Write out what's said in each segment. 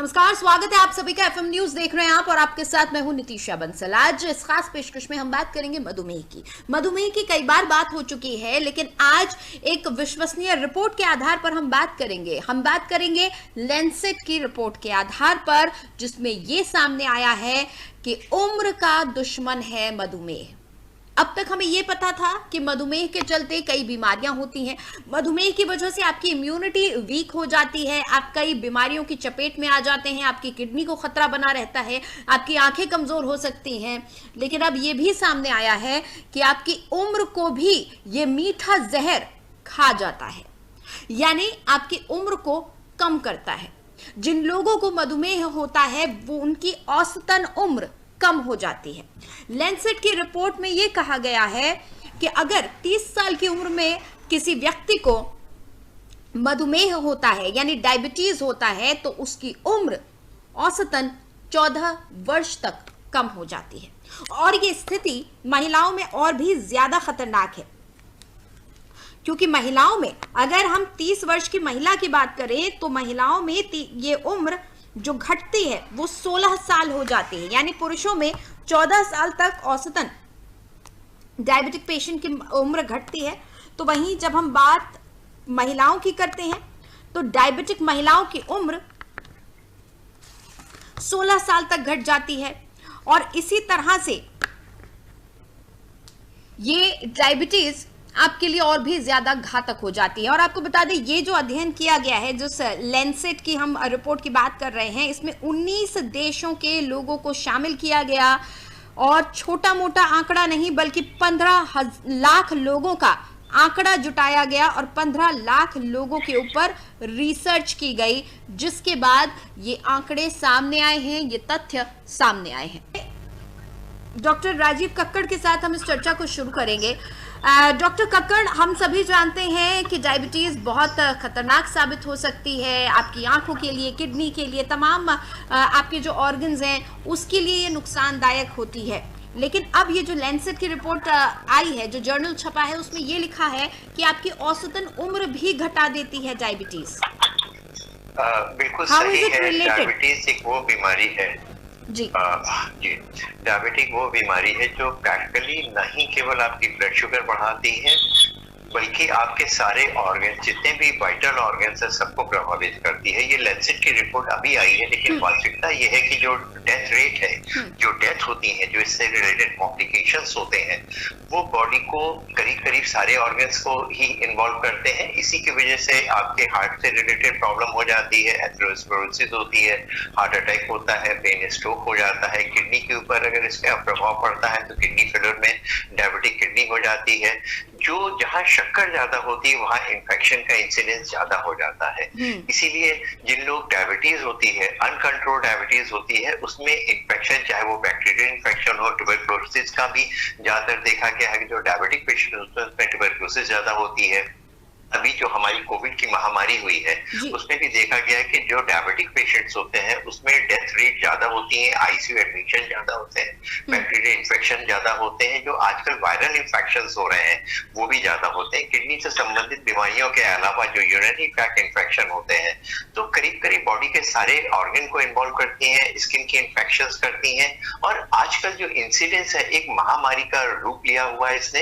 नमस्कार, स्वागत है आप सभी का। एफएम न्यूज देख रहे हैं आप और आपके साथ मैं हूं नितीशा बंसल। आज इस खास पेशकश में हम बात करेंगे मधुमेह की। मधुमेह की कई बार बात हो चुकी है, लेकिन आज एक विश्वसनीय रिपोर्ट के आधार पर हम बात करेंगे लैंसेट की रिपोर्ट के आधार पर, जिसमें यह सामने आया है कि उम्र का दुश्मन है मधुमेह। अब तक हमें यह पता था कि मधुमेह के चलते कई बीमारियां होती हैं, मधुमेह की वजह से आपकी इम्यूनिटी वीक हो जाती है, आप कई बीमारियों की चपेट में आ जाते हैं, आपकी किडनी को खतरा बना रहता है, आपकी आंखें कमजोर हो सकती हैं। लेकिन अब यह भी सामने आया है कि आपकी उम्र को भी यह मीठा जहर खा जाता है, यानी आपकी उम्र को कम करता है। जिन लोगों को मधुमेह होता है वो उनकी औसतन उम्र कम हो जाती है। लैंसेट की रिपोर्ट में यह कहा गया है कि अगर 30 साल की उम्र में किसी व्यक्ति को मधुमेह होता है यानी डायबिटीज होता है तो उसकी उम्र औसतन 14 वर्ष तक कम हो जाती है। और यह स्थिति महिलाओं में और भी ज्यादा खतरनाक है, क्योंकि महिलाओं में अगर हम 30 वर्ष की महिला की बात करें तो महिलाओं में ये उम्र जो घटती है वो 16 साल हो जाती है, यानी पुरुषों में 14 साल तक औसतन डायबिटिक पेशेंट की उम्र घटती है। तो वहीं जब हम बात महिलाओं की करते हैं तो डायबिटिक महिलाओं की उम्र 16 साल तक घट जाती है। और इसी तरह से ये डायबिटीज आपके लिए और भी ज्यादा घातक हो जाती है। और आपको बता दें, ये जो अध्ययन किया गया है, जो लैंसेट की हम रिपोर्ट की बात कर रहे हैं, इसमें 19 देशों के लोगों को शामिल किया गया और छोटा मोटा आंकड़ा नहीं बल्कि 15 लाख लोगों का आंकड़ा जुटाया गया और 15 लाख लोगों के ऊपर रिसर्च की गई, जिसके बाद ये आंकड़े सामने आए हैं, ये तथ्य सामने आए हैं। डॉक्टर राजीव कक्कड़ के साथ हम इस चर्चा को शुरू करेंगे। डॉक्टर कक्कड़, हम सभी जानते हैं कि डायबिटीज बहुत खतरनाक साबित हो सकती है आपकी आंखों के लिए, किडनी के लिए, तमाम आपके जो ऑर्गन्स हैं उसके लिए ये नुकसानदायक होती है। लेकिन अब ये जो लैंसेट की रिपोर्ट आई है, जो जर्नल छपा है, उसमें ये लिखा है कि आपकी औसतन उम्र भी घटा देती है डायबिटीज। बिल्कुल सही है। डायबिटीज एक वो बीमारी है जी डायबिटिक वो बीमारी है जो प्रैक्टिकली नहीं केवल आपकी ब्लड शुगर बढ़ाती है बल्कि आपके सारे ऑर्गन, जितने भी वाइटल ऑर्गन्स है, सबको प्रभावित करती है। ये लैंसेट की रिपोर्ट अभी आई है, लेकिन वास्तविकता ये है कि जो डेथ रेट है, जो डेथ होती है, जो इससे रिलेटेड कॉम्प्लिकेशंस होते हैं, वो बॉडी को करीब करीब सारे ऑर्गन्स को ही इन्वॉल्व करते हैं। इसी की वजह से आपके हार्ट से रिलेटेड प्रॉब्लम हो जाती है, एथेरोस्क्लेरोसिस होती है, हार्ट अटैक होता है, ब्रेन स्ट्रोक हो जाता है। किडनी के ऊपर अगर इसका प्रभाव पड़ता है तो किडनी फेलियर में डायबिटिक किडनी हो जाती है। जो जहां शक्कर ज्यादा होती है वहां इन्फेक्शन का इंसिडेंस ज्यादा हो जाता है। इसीलिए जिन लोग डायबिटीज होती है, अनकंट्रोल्ड डायबिटीज होती है, उसमें इन्फेक्शन, चाहे वो बैक्टीरियल इन्फेक्शन हो, ट्यूबरक्लोसिस का भी ज्यादातर देखा गया है कि जो डायबिटिक पेशेंट होते हैं उसमें ट्यूबरक्लोसिस ज्यादा होती है। अभी जो हमारी कोविड की महामारी हुई है उसमें भी देखा गया है कि जो डायबिटिक पेशेंट्स होते हैं उसमें डेथ रेट ज्यादा होती है, आईसीयू एडमिशन ज्यादा होते हैं, बैक्टीरियल इन्फेक्शन ज्यादा होते हैं, जो आजकल वायरल इन्फेक्शंस हो रहे हैं वो भी ज्यादा होते हैं। किडनी से संबंधित बीमारियों के अलावा जो यूरिनरी ट्रैक्ट इन्फेक्शन होते हैं, तो करीब करीब बॉडी के सारे ऑर्गन को इन्वॉल्व करती हैं, स्किन की इन्फेक्शंस करती हैं। और आजकल जो इंसिडेंस है, एक महामारी का रूप लिया हुआ है इसने।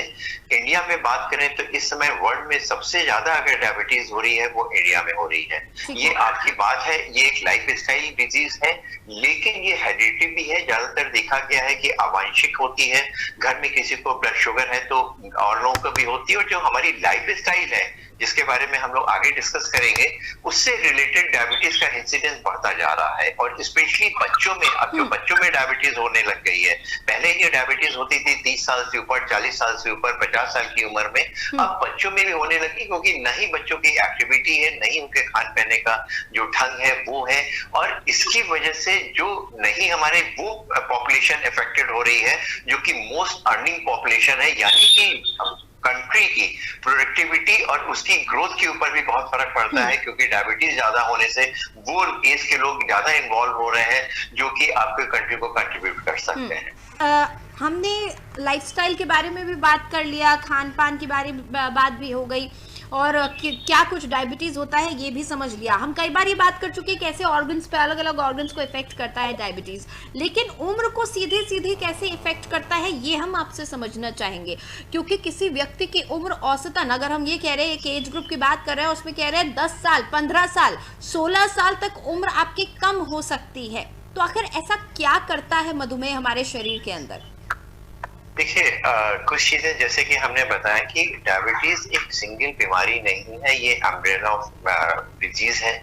इंडिया में बात करें तो इस समय वर्ल्ड में सबसे ज्यादा अगर डायबिटीज हो रही है वो इंडिया में हो रही है। ये आपकी बात है, ये एक लाइफ स्टाइल डिजीज है, लेकिन ये हेरिडिटी भी है। ज्यादातर देखा गया है कि आवांशिक होती है, घर में किसी को ब्लड शुगर है तो और लोगों को भी होती है। और जो हमारी लाइफ स्टाइल है, जिसके बारे में हम लोग आगे डिस्कस करेंगे, उससे रिलेटेड डायबिटीज का इंसिडेंस बढ़ता जा रहा है। और स्पेशली बच्चों में, अब जो बच्चों में डायबिटीज होने लग गई है, पहले ये डायबिटीज होती थी 30 साल से ऊपर, 40 साल से ऊपर, 50 साल की उम्र में, अब बच्चों में भी होने लगी, क्योंकि नहीं बच्चों की एक्टिविटी है, नहीं उनके खान पीने का जो ढंग है वो है। और इसकी वजह से जो नहीं हमारे वो पॉपुलेशन इफेक्टेड हो रही है जो कि मोस्ट अर्निंग पॉपुलेशन है, यानी कि कंट्री की प्रोडक्टिविटी और उसकी ग्रोथ के ऊपर भी बहुत फर्क पड़ता है, क्योंकि डायबिटीज ज्यादा होने से वो एज के लोग ज्यादा इन्वॉल्व हो रहे हैं जो कि आपके कंट्री को कंट्रीब्यूट कर सकते हैं। हमने लाइफस्टाइल के बारे में भी बात कर लिया, खान पान की बात भी हो गई, और क्या कुछ डायबिटीज होता है ये भी समझ लिया। हम कई बार ये बात कर चुके हैं कैसे ऑर्गन्स पे, अलग अलग ऑर्गन्स को इफेक्ट करता है डायबिटीज, लेकिन उम्र को सीधे सीधे कैसे इफेक्ट करता है ये हम आपसे समझना चाहेंगे। क्योंकि किसी व्यक्ति की उम्र औसतन, अगर हम ये कह रहे हैं कि एज ग्रुप की बात कर रहे हैं, उसमें कह रहे हैं 10 साल, 15 साल, 16 साल तक उम्र आपकी कम हो सकती है। तो आखिर ऐसा क्या करता है मधुमेह हमारे शरीर के अंदर? देखिए, कुछ चीजें जैसे कि हमने बताया कि डायबिटीज एक सिंगल बीमारी नहीं है, ये अम्ब्रेला ऑफ डिजीज है।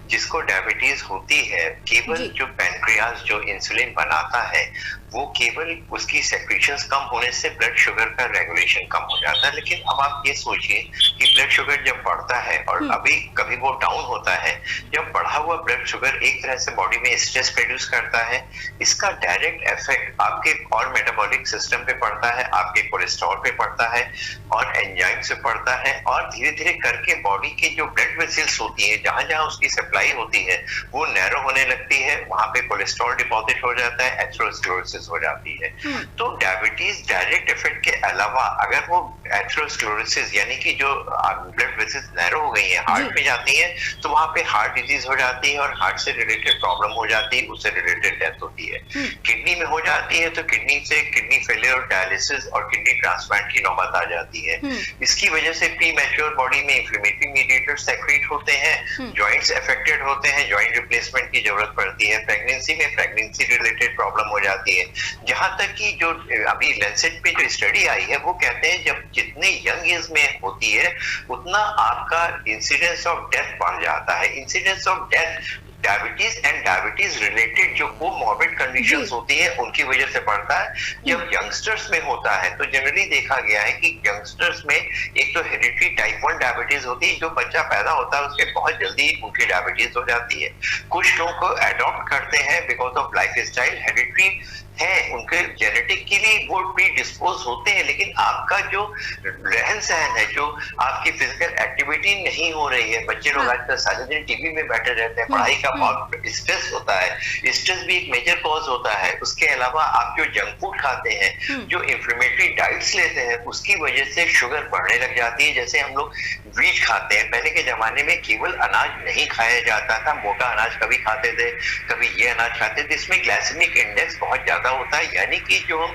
जिसको डायबिटीज होती है, केवल जो पैनक्रियाज जो इंसुलिन बनाता है वो केवल उसकी सेक्रेशंस कम होने से ब्लड शुगर का रेगुलेशन कम हो जाता है। लेकिन अब आप ये सोचिए कि ब्लड शुगर जब बढ़ता है और अभी कभी वो डाउन होता है, जब बढ़ा हुआ ब्लड शुगर एक तरह से बॉडी में स्ट्रेस प्रोड्यूस करता है, इसका डायरेक्ट इफेक्ट आपके और मेटाबॉलिक सिस्टम पे पड़ता है, आपके कोलेस्ट्रॉल पे पड़ता है और एंजाइम से पड़ता है, और धीरे धीरे करके बॉडी के जो ब्लड वेसल्स होती है, जहां जहां उसकी सप्लाई होती है, वो नैरो होने लगती है, वहां पे कोलेस्ट्रॉल डिपॉजिट हो जाता है, एथेरोस्क्लेरोसिस हो जाती है। तो डायबिटीज डायरेक्ट इफेक्ट के अलावा अगर वो एथेरोस्क्लेरोसिस यानी कि जो ब्लड वेसल्स नैरो हो गई है, हार्ट में जाती है, तो वहां पे हार्ट डिजीज हो जाती है और हार्ट से रिलेटेड प्रॉब्लम हो जाती है, उससे रिलेटेड डेथ होती है। किडनी में हो जाती है तो किडनी से किडनी फेलियर और डायलिसिस और किडनी ट्रांसप्लांट की नौबत आ जाती है। इसकी वजह से प्री मैच्योर बॉडी में इंफ्लेमेटरी मीडिएटर्स सेक्रेट होते हैं, जॉइंट्स अफेक्टेड होते हैं, जॉइंट रिप्लेसमेंट की जरूरत पड़ती है, प्रेगनेंसी में प्रेगनेंसी रिलेटेड प्रॉब्लम हो जाती है। जहां तक कि जो अभी लैंसेट पे जो स्टडी आई है वो कहते हैं जब जितने यंग एज में होती है उतना आपका इंसिडेंस ऑफ डेथ बढ़ जाता है। Incidence of death diabetes and diabetes related जो कोमॉर्बिड कंडीशंस होती है उनकी वजह से बढ़ता है। जब यंगस्टर्स में होता है तो जनरली देखा गया है कि यंगस्टर्स में एक तो हेरिडिटरी टाइप 1 डायबिटीज होती है, जो बच्चा पैदा होता है उसके बहुत जल्दी उनकी डायबिटीज हो जाती है। कुछ लोगों को अडॉप्ट करते हैं बिकॉज ऑफ लाइफस्टाइल, हेरिडिटरी है, उनके जेनेटिक के लिए वो प्री डिस्पोज होते हैं, लेकिन आपका जो रहन सहन है, जो आपकी फिजिकल एक्टिविटी नहीं हो रही है, बच्चे लोग आजकल सारे दिन टीवी में बैठे रहते हैं, पढ़ाई का बहुत स्ट्रेस होता है, स्ट्रेस भी एक मेजर कॉज होता है। उसके अलावा आप जो जंक फूड खाते हैं, जो इंफ्लेमेटरी डाइट्स लेते हैं, उसकी वजह से शुगर बढ़ने लग जाती है। जैसे हम लोग बीज खाते हैं, पहले के जमाने में केवल अनाज नहीं खाया जाता था, मोटा अनाज कभी खाते थे, कभी ये अनाज खाते थे, इसमें ग्लाइसेमिक इंडेक्स बहुत ज्यादा होता है, यानी कि जो हम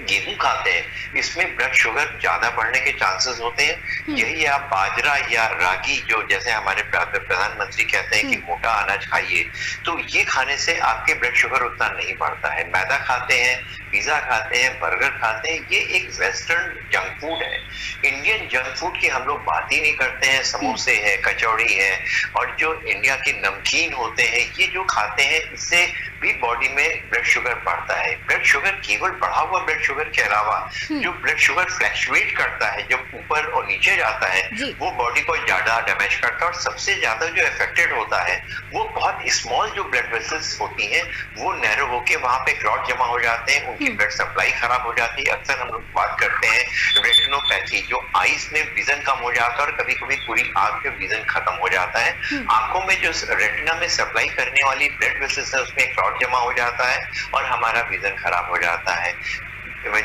गेहूं खाते हैं इसमें ब्लड शुगर ज्यादा बढ़ने के चांसेस होते हैं। यही आप बाजरा या रागी, जो जैसे हमारे प्रधानमंत्री कहते हैं कि मोटा अनाज खाइए, तो ये खाने से आपके ब्लड शुगर उतना नहीं बढ़ता है। मैदा खाते हैं, पिज्जा खाते हैं, बर्गर खाते हैं, ये एक वेस्टर्न जंक फूड है। इंडियन जंक फूड की हम लोग बात ही नहीं करते हैं। समोसे है, कचौड़ी है, और जो इंडिया के नमकीन होते हैं, ये जो खाते हैं इससे भी बॉडी में ब्लड शुगर बढ़ता है। ब्लड शुगर केवल बढ़ा हुआ ब्लड शुगर के अलावा जो ब्लड शुगर फ्लक्चुएट करता है, जब ऊपर और नीचे जाता है, वो बॉडी को ज्यादा डैमेज करता है, और सबसे ज्यादा जो अफेक्टेड होता है वो बहुत स्मॉल जो ब्लड वेसल्स होती हैं, वो नैरो होके वहां पे क्लॉट जमा हो जाते हैं, उनकी ब्लड सप्लाई खराब हो जाती है। अक्सर हम लोग बात करते हैं रेटिनोपैथी, जो आईज में विजन कम हो जाता है और कभी कभी पूरी आंख में विजन खत्म हो जाता है। आंखों में जो रेटिना में सप्लाई करने वाली ब्लड वेसल्स है उसमें क्लॉट जमा हो जाता है और हमारा विजन खराब हो जाता है।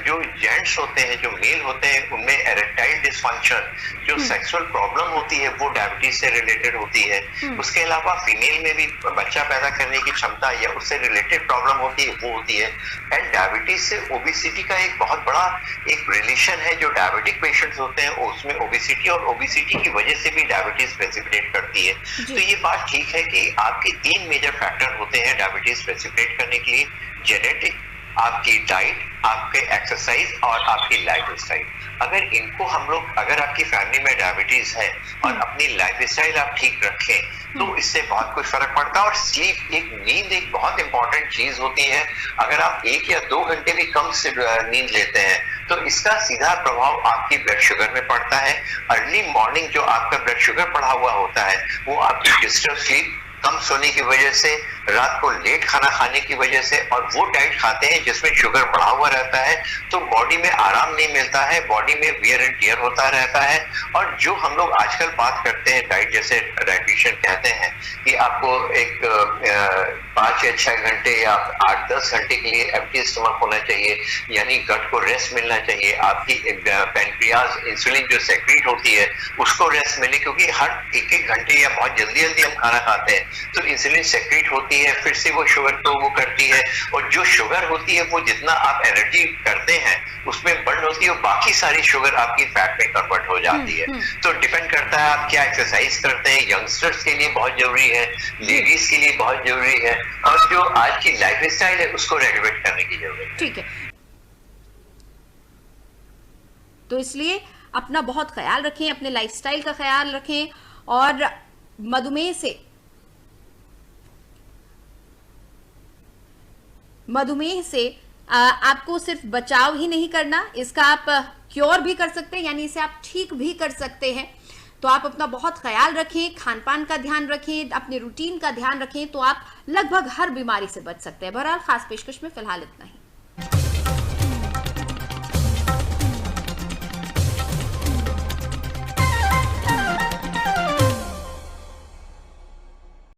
जो जेंट्स होते हैं, जो मेल होते हैं, उनमें एरेक्टाइल डिसफंक्शन, जो सेक्सुअल प्रॉब्लम होती है, वो डायबिटीज से रिलेटेड होती है। उसके अलावा फीमेल में भी बच्चा पैदा करने की क्षमता या उससे रिलेटेड प्रॉब्लम होती है, वो होती है। एंड डायबिटीज से ओबेसिटी का एक बहुत बड़ा एक रिलेशन है। जो डायबिटिक पेशेंट्स होते हैं उसमें ओबेसिटी, और ओबेसिटी की वजह से भी डायबिटीज प्रेसिपिटेट करती है। तो ये बात ठीक है कि आपके 3 मेजर फैक्टर होते हैं डायबिटीज प्रेसिपिटेट करने के लिए: जेनेटिक, आपकी डाइट, आपके एक्सरसाइज और आपकी लाइफस्टाइल। अगर इनको हम लोग, अगर आपकी फैमिली में डायबिटीज है और अपनी लाइफस्टाइल आप ठीक रखें तो इससे बहुत कुछ फर्क पड़ता है। और स्लीप, एक नींद एक बहुत इंपॉर्टेंट चीज होती है। अगर आप 1 या 2 घंटे भी कम से नींद लेते हैं तो इसका सीधा प्रभाव आपकी ब्लड शुगर में पड़ता है। अर्ली मॉर्निंग जो आपका ब्लड शुगर बढ़ा हुआ होता है वो आपकी डिस्टर्ब स्लीप, कम सोने की वजह से रात को लेट खाना खाने की वजह से, और वो डाइट खाते हैं जिसमें शुगर बढ़ा हुआ रहता है, तो बॉडी में आराम नहीं मिलता है, बॉडी में वियर एंड टियर होता रहता है। और जो हम लोग आजकल बात करते हैं डाइट, जैसे डाइटिशियन कहते हैं कि आपको एक 5 या 6 घंटे या 8-10 घंटे के लिए एम्प्टी स्टमक होना चाहिए, यानी गट को रेस्ट मिलना चाहिए, आपकी पैनक्रियाज इंसुलिन जो सेक्रीट होती है उसको रेस्ट मिले, क्योंकि हर 1-1 घंटे या बहुत जल्दी जल्दी हम खाना खाते हैं तो इंसुलिन सेक्रीट होती है, फिर से वो शुगर को वो करती है, और जो शुगर होती है वो जितना आप एनर्जी करते हैं उसमें बर्न होती है, और बाकी सारी शुगर आपकी फैट में कन्वर्ट हो जाती है। तो डिपेंड करता है आप क्या एक्सरसाइज करते हैं। यंगस्टर्स के लिए बहुत जरूरी है, लेडीज के लिए बहुत जरूरी है, और जो आज की लाइफस्टाइल है उसको रेगुलेट करने की जरूरत है। ठीक है, तो इसलिए अपना बहुत ख्याल रखें, अपने लाइफस्टाइल का ख्याल रखें, और मधुमेह से आपको सिर्फ बचाव ही नहीं करना, इसका आप क्योर भी कर सकते हैं, यानी इसे आप ठीक भी कर सकते हैं। तो आप अपना बहुत ख्याल रखें, खान पान का ध्यान रखें, अपने रूटीन का ध्यान रखें, तो आप लगभग हर बीमारी से बच सकते हैं। बहरहाल खास पेशकश में फिलहाल इतना ही।